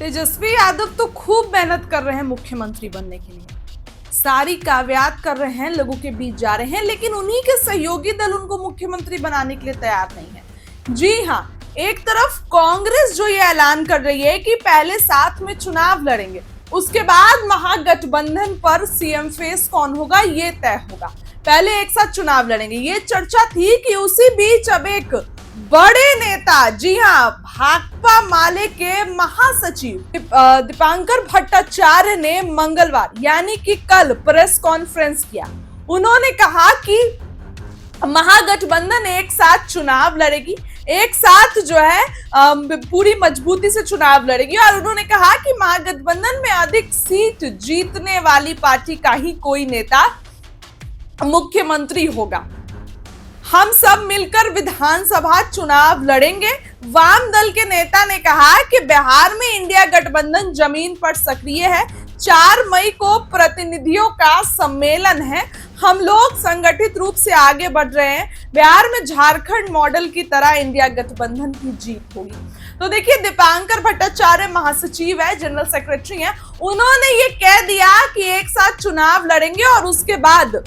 तेजस्वी यादव तो खूब मेहनत कर रहे हैं मुख्यमंत्री बनने के लिए, सारी काव्यात कर रहे हैं, लोगों के बीच जा रहे हैं, लेकिन उन्हीं के सहयोगी दल उनको मुख्यमंत्री बनाने के लिए तैयार नहीं है। जी हाँ, एक तरफ कांग्रेस जो ये ऐलान कर रही है कि पहले साथ में चुनाव लड़ेंगे, उसके बाद महागठबंधन पर सीएम फेस कौन होगा ये तय होगा। पहले एक साथ चुनाव लड़ेंगे, ये चर्चा थी कि उसी बीच अब एक बड़े नेता, जी हाँ, भाकपा माले के महासचिव दीपांकर भट्टाचार्य ने मंगलवार यानी कि कल प्रेस कॉन्फ्रेंस किया। उन्होंने कहा कि महागठबंधन एक साथ चुनाव लड़ेगी, एक साथ जो है पूरी मजबूती से चुनाव लड़ेगी, और उन्होंने कहा कि महागठबंधन में अधिक सीट जीतने वाली पार्टी का ही कोई नेता मुख्यमंत्री होगा। हम सब मिलकर विधानसभा चुनाव लड़ेंगे। वाम दल के नेता ने कहा कि बिहार में इंडिया गठबंधन जमीन पर सक्रिय है। 4 मई को प्रतिनिधियों का सम्मेलन है। हम लोग संगठित रूप से आगे बढ़ रहे हैं। बिहार में झारखंड मॉडल की तरह इंडिया गठबंधन की जीत होगी। तो देखिए, दीपांकर भट्टाचार्य महासचिव है, जनरल सेक्रेटरी हैं, उन्होंने ये कह दिया कि एक साथ चुनाव लड़ेंगे और उसके बाद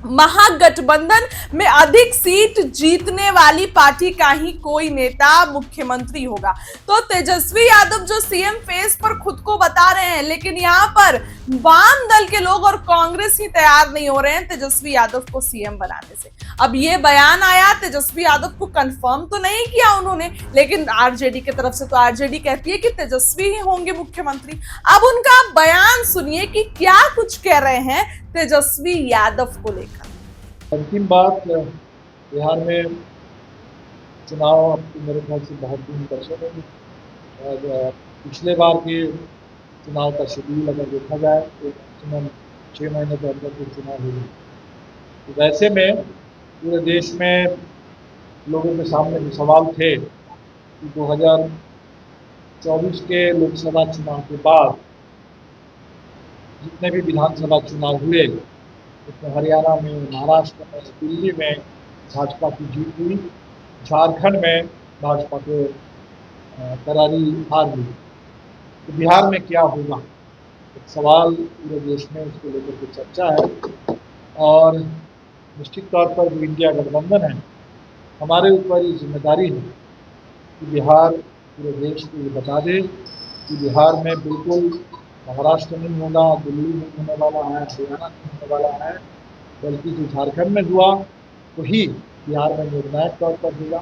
महागठबंधन में अधिक सीट जीतने वाली पार्टी का ही कोई नेता मुख्यमंत्री होगा। तो तेजस्वी यादव जो सीएम फेस पर खुद को बता रहे हैं, लेकिन यहाँ पर वाम दल के लोग और कांग्रेस ही तैयार नहीं हो रहे हैं तेजस्वी यादव को सीएम बनाने से। अब ये बयान आया, तेजस्वी यादव को कंफर्म तो नहीं किया उन्होंने, लेकिन आरजेडी की तरफ से तो आरजेडी कहती है कि तेजस्वी ही होंगे मुख्यमंत्री। अब उनका बयान सुनिए कि क्या कुछ कह रहे हैं तेजस्वी यादव को लेकर। अंतिम बात, बिहार में चुनाव अब मेरे ख्याल से बहुत दिन पीछे होगी, और पिछले बार के चुनाव का शेड्यूल अगर देखा जाए तो मैक्सिमम 6 महीने के अंदर फिर चुनाव होगी। तो वैसे में पूरे देश में लोगों के सामने जो सवाल थे कि 2024 के लोकसभा चुनाव के बाद जितने भी विधानसभा चुनाव हुए उसमें हरियाणा में, महाराष्ट्र में, दिल्ली में भाजपा की जीत हुई, झारखंड में भाजपा को करारी हार हुई। तो बिहार में क्या होगा, एक सवाल पूरे देश में उसको लेकर के चर्चा है। और निश्चित तौर पर जो इंडिया गठबंधन है, हमारे ऊपर ये जिम्मेदारी है कि बिहार पूरे देश को ये बता दे कि बिहार में बिल्कुल महाराष्ट्र नहीं होगा, दिल्ली नहीं होने वाला है, हरियाणा नहीं होने वाला है, बल्कि जो झारखंड में हुआ वही बिहार में निर्णायक तौर पर होगा।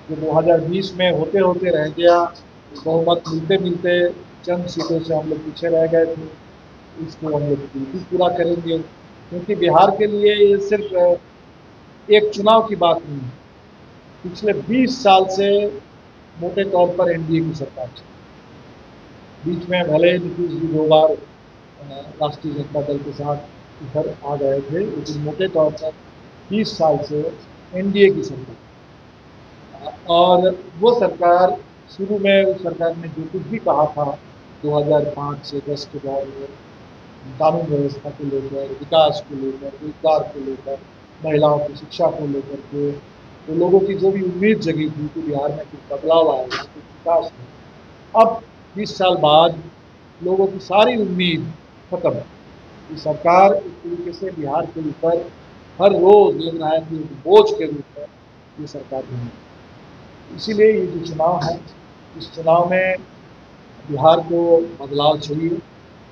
जो 2020 में होते होते रह गया, बहुमत मिलते मिलते चंद सीटों से हम लोग पीछे रह गए थे, इसको हम लोग बिल्कुल पूरा करेंगे, क्योंकि बिहार के लिए ये सिर्फ एक चुनाव की बात नहीं है। पिछले 20 साल से मोटे तौर पर एनडीए की सरकार थी। बीच में भले नीतीश जी 2 बार राष्ट्रीय जनता दल के साथ इधर आ गए थे, लेकिन मोटे तौर पर 20 साल से एनडीए की सरकार। और वो सरकार शुरू में, उस सरकार ने जो कुछ भी कहा था 2005 से 10 के दौर में, कानून व्यवस्था को लेकर, विकास को लेकर, रोजगार को लेकर, महिलाओं की शिक्षा को लेकर के, तो लोगों की जो भी उम्मीद जगी थी कि बिहार में कुछ बदलाव आएगा, कुछ विकास होगा, अब 20 साल बाद लोगों की सारी उम्मीद खत्म है। कि सरकार इस तरीके से बिहार के ऊपर हर रोज लग रहा है कि एक बोझ के रूप में ये सरकार बनी। इसीलिए ये जो चुनाव है, इस चुनाव में बिहार को बदलाव चाहिए।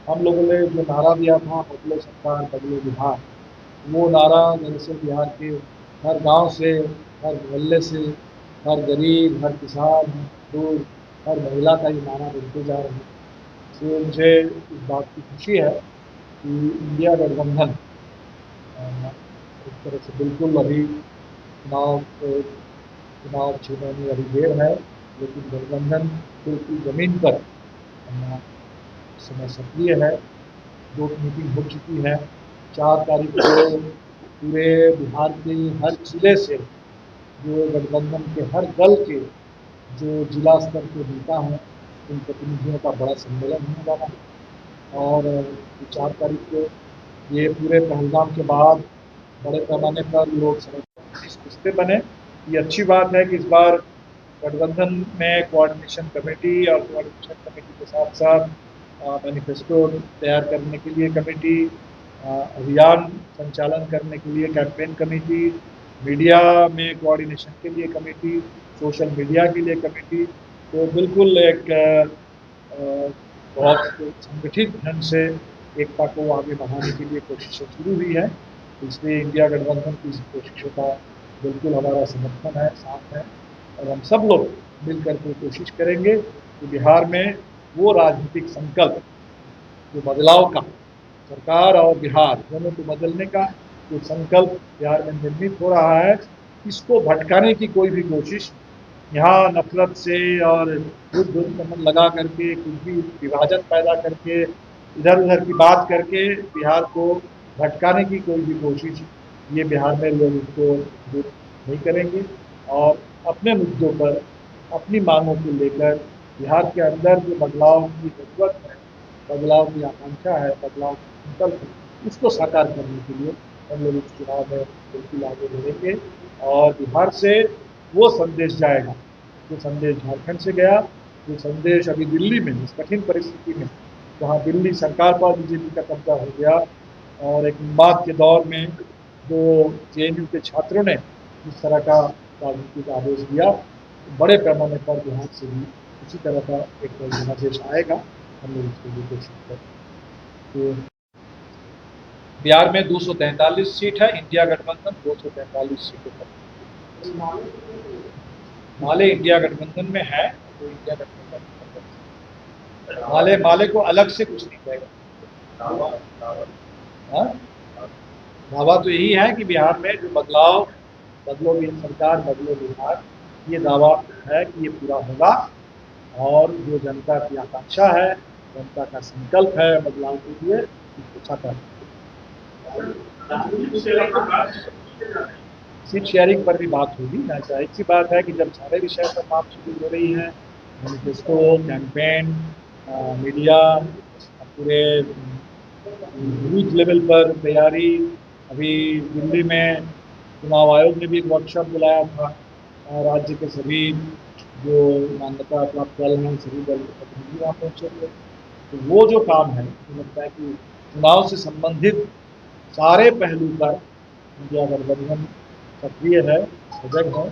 हम लोगों ने जो नारा दिया था, बदले सरकार बदले बिहार, वो नारा दरअसल बिहार के हर गांव से, हर मोहल्ले से, हर गरीब, हर किसान, हर मजदूर, हर महिला का ये नारा बनते जा रहे हैं। तो मुझे इस बात की खुशी है कि इंडिया गठबंधन एक तरह से बिल्कुल अभी चुनाव 6 महीने अभी देर है, लेकिन गठबंधन बिल्कुल ज़मीन पर समय सक्रिय है। 2 मीटिंग हो चुकी है। 4 तारीख को पूरे बिहार के हर जिले से जो गठबंधन के हर दल के जो जिला स्तर के नेता हैं, उन प्रतिनिधियों का बड़ा सम्मेलन होने वाला है। और 4 तारीख को ये पूरे पहलगाम के बाद बड़े पैमाने पर लोग समझते बने। ये अच्छी बात है कि इस बार गठबंधन में कोऑर्डिनेशन कमेटी और कोऑर्डिनेशन कमेटी के साथ साथ मैनिफेस्टो तैयार करने के लिए कमेटी, अभियान संचालन करने के लिए कैंपेन कमेटी, मीडिया में कोऑर्डिनेशन के लिए कमेटी, सोशल मीडिया के लिए कमेटी। तो बिल्कुल एक बहुत संगठित ढंग से एकता को आगे बढ़ाने के लिए कोशिशें शुरू हुई है। इसलिए इंडिया गठबंधन की इस कोशिशों का बिल्कुल हमारा समर्थन है, साथ है, और हम सब लोग मिलकर के कोशिश करेंगे कि बिहार में वो राजनीतिक संकल्प जो बदलाव का, सरकार और बिहार दोनों को बदलने का जो संकल्प बिहार में निर्मित हो रहा है, इसको भटकाने की कोई भी कोशिश, यहाँ नफरत से और युद्ध लगा करके कुछ भी विभाजन पैदा करके इधर उधर की बात करके बिहार को भटकाने की कोई भी कोशिश ये बिहार में लोग इसको नहीं करेंगे। और अपने मुद्दों पर, अपनी मांगों को लेकर बिहार के अंदर जो बदलाव की जरूरत है, बदलाव की आकांक्षा है, बदलाव का संकल्प है, उसको साकार करने के लिए हम लोग इस चुनाव में बिल्कुल आगे बढ़ेंगे। और बिहार से वो संदेश जाएगा जो संदेश झारखंड से गया, जो संदेश अभी दिल्ली में इस कठिन परिस्थिति में, जहाँ दिल्ली सरकार पर बीजेपी का कब्जा हो गया और एक विवाद के दौर में जो जेएनयू के छात्रों ने इस तरह का राजनीतिक आदेश दिया, बड़े पैमाने पर बिहार से भी उसी तरह का एक जनादेश आएगा। हम लोग इसके लिए कोशिश करें। तो बिहार में 243 सीट है, इंडिया गठबंधन 243 सीटों पर। माले इंडिया गठबंधन में है, तो इंडिया गठबंधन माले को अलग से कुछ नहीं कहेगा। दावा तो यही है कि बिहार में जो बदलाव, बदलो भी सरकार, बदलो बिहार, ये दावा है कि ये पूरा होगा। और जो जनता की आकांक्षा है, जनता का संकल्प है बदलाव के लिए, इसको साकार सीट शेयरिंग पर भी बात होगी। जाहिर सी बात है कि जब सारे विषय पर बात शुरू हो रही है, मैनिफेस्टो, कैंपेन, मीडिया, पूरे बूथ लेवल पर तैयारी, अभी दिल्ली में चुनाव आयोग ने भी एक वर्कशॉप बुलाया था, राज्य के सभी जो मान्यता प्राप्त दल हैं, सभी दल के प्रतिनिधि वहाँ पहुँचे हुए। तो वो जो काम है, मुझे लगता है कि चुनाव से संबंधित सारे पहलू पर इंडिया गठबंधन सक्रिय है, सजग है।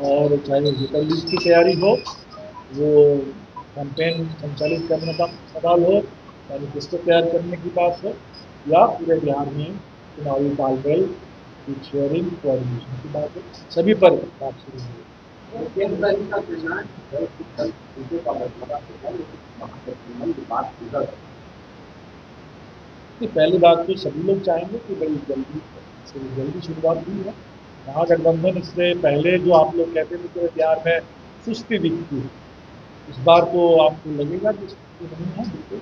और चाहे वोटर लिस्ट की तैयारी हो, वो कैंपेन संचालित करने का सवाल हो, मैनिफेस्टो तैयार करने की बात हो, या पूरे बिहार में चुनावी तालमेल, शेयरिंग, कोऑर्डिनेशन की बात हो, सभी पर बात शुरू हुई। पहली बात तो सभी लोग चाहेंगे कि बड़ी जल्दी शुरुआत हुई है। महागठबंधन इससे पहले जो आप लोग कहते थे कि बिहार में सुस्ती दिखती है, इस बार तो आपको लगेगा कि सुस्ती नहीं है, बिल्कुल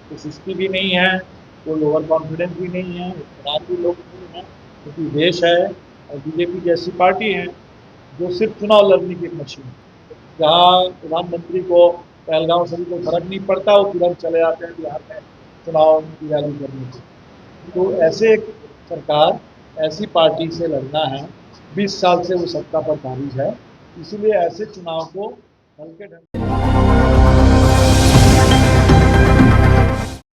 तो सुस्ती भी नहीं है, कोई ओवर कॉन्फिडेंस भी नहीं है, खराब भी लोग नहीं है, क्योंकि देश है और बीजेपी जैसी पार्टी है जो सिर्फ चुनाव लड़ने की एक मशीन है, जहाँ प्रधानमंत्री को पहलगांव सभी को फर्क नहीं पड़ता, वो तुरंत चले जाते हैं बिहार में चुनाव की रैली करने के। तो ऐसे एक सरकार, ऐसी पार्टी से लड़ना है, 20 साल से वो सत्ता पर काबिज है, इसीलिए ऐसे चुनाव को हल्के ढंग से